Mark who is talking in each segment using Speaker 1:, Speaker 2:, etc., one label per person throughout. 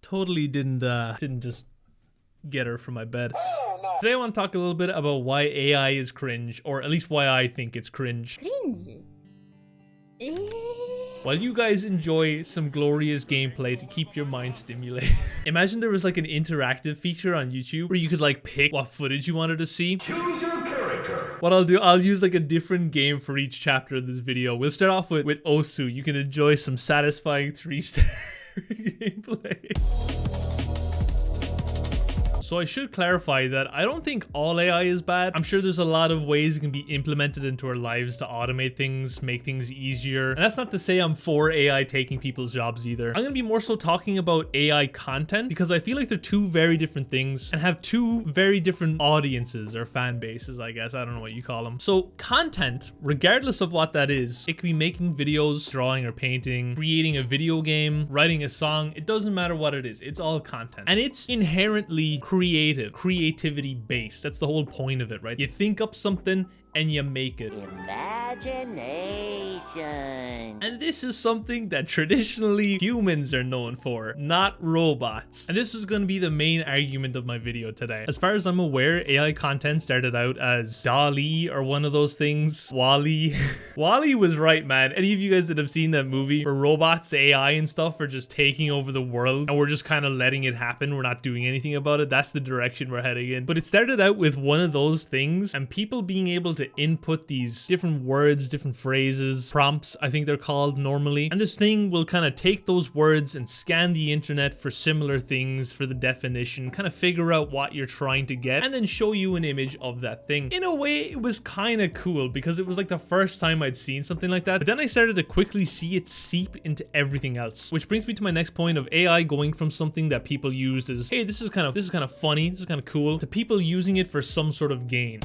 Speaker 1: Totally didn't just get her from my bed. Today I want to talk a little bit about why AI is cringe, or at least why I think it's cringe.
Speaker 2: Cringe.
Speaker 1: While you guys enjoy some glorious gameplay to keep your mind stimulated, imagine there was like an interactive feature on YouTube where you could like pick what footage you wanted to see.
Speaker 3: Choose your character.
Speaker 1: What I'll do, I'll use like a different game for each chapter of this video. We'll start off with Osu. You can enjoy some satisfying 3-star gameplay. So I should clarify that I don't think all AI is bad. I'm sure there's a lot of ways it can be implemented into our lives to automate things, make things easier. And that's not to say I'm for AI taking people's jobs either. I'm gonna be more so talking about AI content because I feel like they're two very different things and have two very different audiences or fan bases, I guess. I don't know what you call them. So content, regardless of what that is, it could be making videos, drawing or painting, creating a video game, writing a song. It doesn't matter what it is. It's all content. And it's inherently creativity based. That's the whole point of it, right? You think up something and you make it.
Speaker 2: Imagination.
Speaker 1: And this is something that traditionally humans are known for, not robots. And this is going to be the main argument of my video today. As far as I'm aware, AI content started out as DALL-E or one of those things. WALL-E. WALL-E was right, man. Any of you guys that have seen that movie where robots, AI and stuff are just taking over the world and we're just kind of letting it happen. We're not doing anything about it. That's the direction we're heading in. But it started out with one of those things and people being able to input these different words, different phrases, prompts, I think they're called normally. And this thing will kind of take those words and scan the internet for similar things, for the definition, kind of figure out what you're trying to get, and then show you an image of that thing. In a way, it was kind of cool because it was like the first time I'd seen something like that. But then I started to quickly see it seep into everything else, which brings me to my next point of AI going from something that people use as, hey, this is kind of funny, this is kind of cool, to people using it for some sort of gain.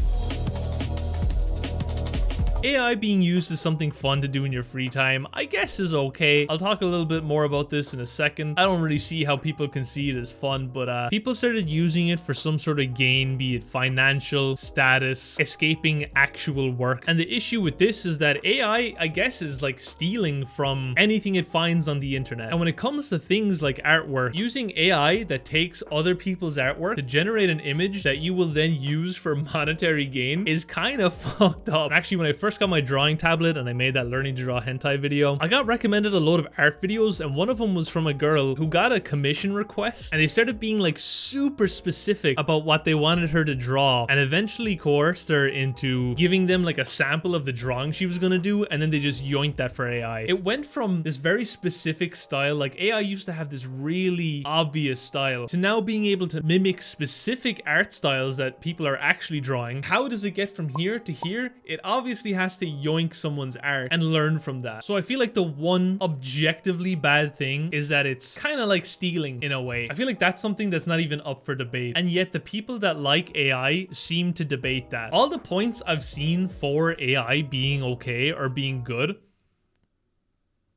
Speaker 1: AI being used as something fun to do in your free time, I guess is okay. I'll talk a little bit more about this in a second. I don't really see how people can see it as fun, but people started using it for some sort of gain, be it financial, status, escaping actual work. And the issue with this is that AI, I guess, is like stealing from anything it finds on the internet. And when it comes to things like artwork, using AI that takes other people's artwork to generate an image that you will then use for monetary gain is kind of fucked up. Actually, when I first got my drawing tablet and I made that learning to draw hentai video, I got recommended a load of art videos, and one of them was from a girl who got a commission request, and they started being like super specific about what they wanted her to draw, and eventually coerced her into giving them like a sample of the drawing she was gonna do, and then they just yoinked that for AI. It went from this very specific style, like AI used to have this really obvious style, to now being able to mimic specific art styles that people are actually drawing. How does it get from here to here? It obviously has to yoink someone's art and learn from that. So I feel like the one objectively bad thing is that it's kind of like stealing in a way. I feel like that's something that's not even up for debate. And yet the people that like AI seem to debate that. All the points I've seen for AI being okay or being good,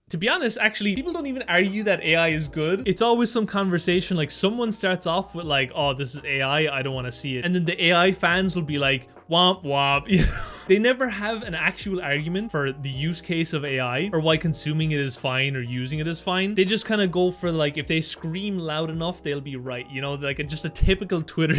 Speaker 1: to be honest, actually, people don't even argue that AI is good. It's always some conversation, like someone starts off with like, oh, this is AI, I don't want to see it. And then the AI fans will be like, womp womp. You know? They never have an actual argument for the use case of AI or why consuming it is fine or using it is fine. They just kind of go for like, if they scream loud enough, they'll be right. You know, like just a typical Twitter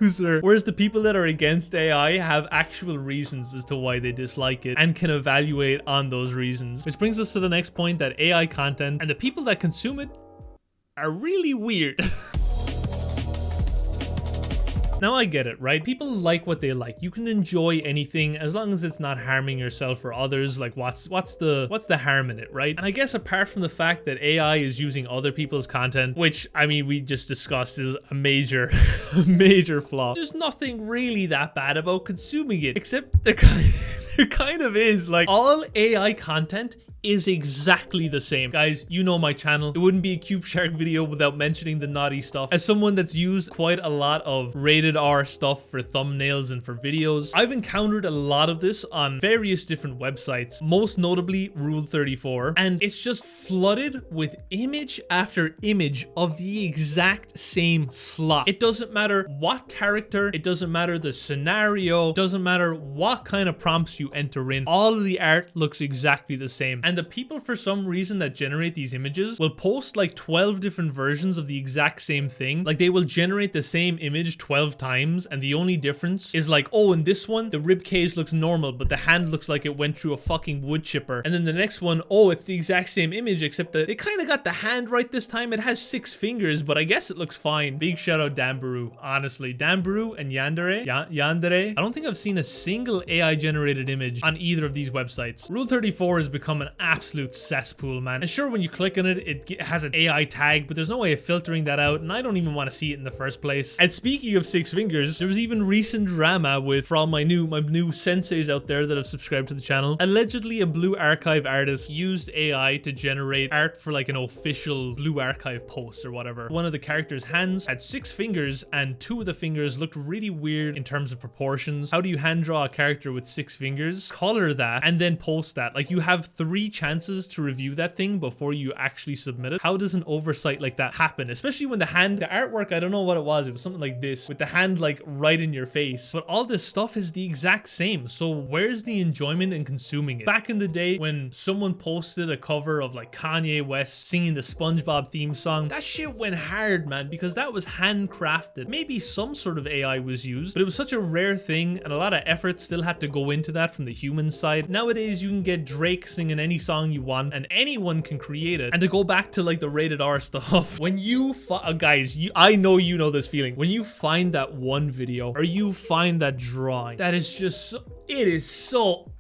Speaker 1: user. Whereas the people that are against AI have actual reasons as to why they dislike it and can evaluate on those reasons. Which brings us to the next point, that AI content and the people that consume it are really weird. Now I get it, right? People like what they like. You can enjoy anything as long as it's not harming yourself or others. Like what's the harm in it, right? And I guess apart from the fact that AI is using other people's content, which I mean we just discussed is a major flaw. There's nothing really that bad about consuming it, except there kind of is. Like all AI content is exactly the same. Guys, you know my channel. It wouldn't be a Cube Shark video without mentioning the naughty stuff. As someone that's used quite a lot of rated R stuff for thumbnails and for videos, I've encountered a lot of this on various different websites, most notably Rule 34, and it's just flooded with image after image of the exact same slot. It doesn't matter what character, it doesn't matter the scenario, it doesn't matter what kind of prompts you enter in, all of the art looks exactly the same. And and the people for some reason that generate these images will post like 12 different versions of the exact same thing. Like they will generate the same image 12 times, and the only difference is like, oh, in this one the rib cage looks normal but the hand looks like it went through a fucking wood chipper, and then the next one, oh, it's the exact same image except that they kind of got the hand right this time. It has 6 fingers, but I guess it looks fine. Big shout out Dan BRRRR. Honestly, Dan BRRRR and Yandere. I don't think I've seen a single AI generated image on either of these websites. Rule 34 has become an absolute cesspool, man. And sure, when you click on it, it has an AI tag, but there's no way of filtering that out, and I don't even want to see it in the first place. And speaking of 6 fingers, there was even recent drama with, from my new senseis out there that have subscribed to the channel. Allegedly, a Blue Archive artist used AI to generate art for like an official Blue Archive post or whatever. One of the character's hands had 6 fingers, and 2 of the fingers looked really weird in terms of proportions. How do you hand draw a character with 6 fingers? Color that and then post that. Like, you have 3 chances to review that thing before you actually submit it. How does an oversight like that happen? Especially when the artwork, I don't know what it was something like this with the hand like right in your face, but all this stuff is the exact same. So where's the enjoyment in consuming it? Back in the day when someone posted a cover of like Kanye West singing the SpongeBob theme song, that shit went hard, man, because that was handcrafted. Maybe some sort of AI was used, but it was such a rare thing, and a lot of effort still had to go into that from the human side. Nowadays you can get Drake singing any song you want and anyone can create it. And to go back to like the rated R stuff, when you guys, I know you know this feeling when you find that one video or you find that drawing that is just so, it is so,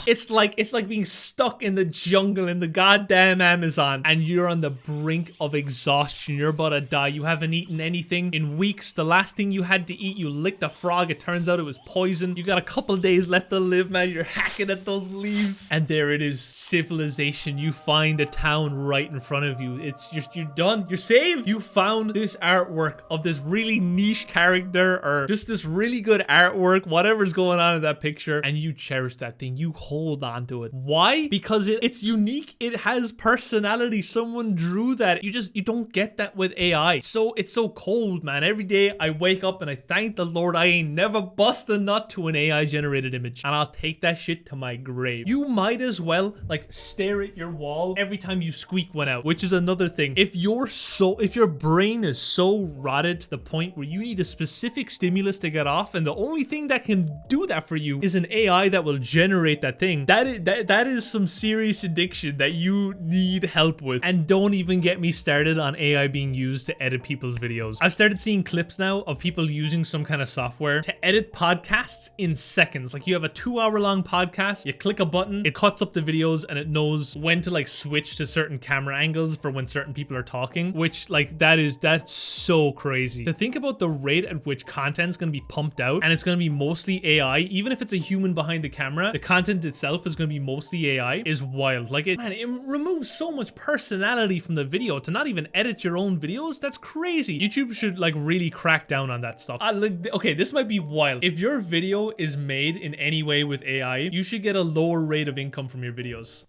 Speaker 1: it's like being stuck in the jungle in the goddamn Amazon, and you're on the brink of exhaustion. You're about to die. You haven't eaten anything in weeks. The last thing you had to eat, you licked a frog. It turns out it was poison. You got a couple days left to live, man. You're hacking at those leaves, and there it is, civilization. You find a town right in front of you. It's just, you're done. You're saved. You found this artwork of this really niche character, or just this really good artwork, whatever's going on in that picture, and you cherish that thing. You hold on to it. Why? Because it's unique. It has personality. Someone drew that. You don't get that with AI. So it's so cold, man. Every day I wake up and I thank the Lord I ain't never bust a nut to an AI generated image, and I'll take that shit to my grave. You might as well like stare at your wall every time you squeak one out, which is another thing. If your brain is so rotted to the point where you need a specific stimulus to get off, and the only thing that can do that for you is an AI that will generate that thing, that is some serious addiction that you need help with. And don't even get me started on AI being used to edit people's videos. I've started seeing clips now of people using some kind of software to edit podcasts in seconds. Like, you have a 2-hour-long podcast, you click a button, it cuts up the videos, and it knows when to like switch to certain camera angles for when certain people are talking, which like that's so crazy. To think about the rate at which content's gonna be pumped out, and it's gonna be mostly AI, even if it's a human behind the camera, the content itself is going to be mostly AI, is wild. Like, it removes so much personality from the video. To not even edit your own videos, that's crazy. YouTube should like really crack down on that stuff. Okay, this might be wild. If your video is made in any way with AI, you should get a lower rate of income from your videos.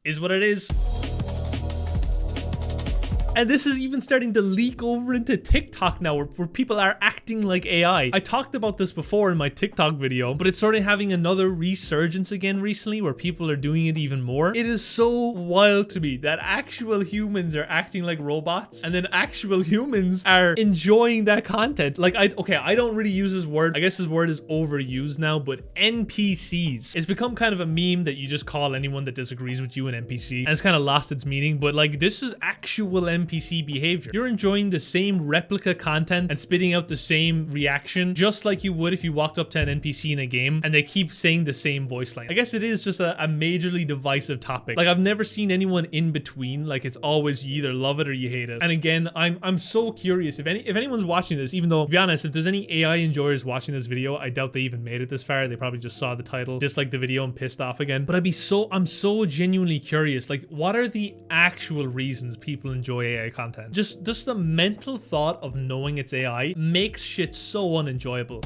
Speaker 1: Is what it is. And this is even starting to leak over into TikTok now, where people are acting like AI. I talked about this before in my TikTok video, but it's sort of having another resurgence again recently where people are doing it even more. It is so wild to me that actual humans are acting like robots, and then actual humans are enjoying that content. Like, I don't really use this word. I guess this word is overused now, but NPCs. It's become kind of a meme that you just call anyone that disagrees with you an NPC, and it's kind of lost its meaning, but like, this is actual NPC behavior. You're enjoying the same replica content and spitting out the same reaction just like you would if you walked up to an NPC in a game and they keep saying the same voice line. I guess it is just a majorly divisive topic. Like, I've never seen anyone in between. Like, it's always you either love it or you hate it. And again, I'm so curious if anyone's watching this, even though, to be honest, if there's any AI enjoyers watching this video, I doubt they even made it this far. They probably just saw the title, disliked the video, and pissed off again. But I'm so genuinely curious. Like, what are the actual reasons people enjoy AI content? Just the mental thought of knowing it's AI makes shit so unenjoyable.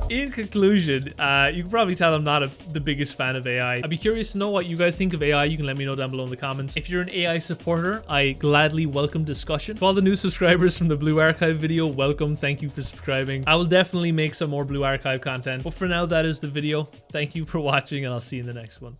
Speaker 1: In conclusion, you can probably tell I'm not the biggest fan of AI. I'd be curious to know what you guys think of AI. You can let me know down below in the comments. If you're an AI supporter, I gladly welcome discussion. To all the new subscribers from the Blue Archive video, welcome. Thank you for subscribing. I will definitely make some more Blue Archive content. But for now, that is the video. Thank you for watching, and I'll see you in the next one.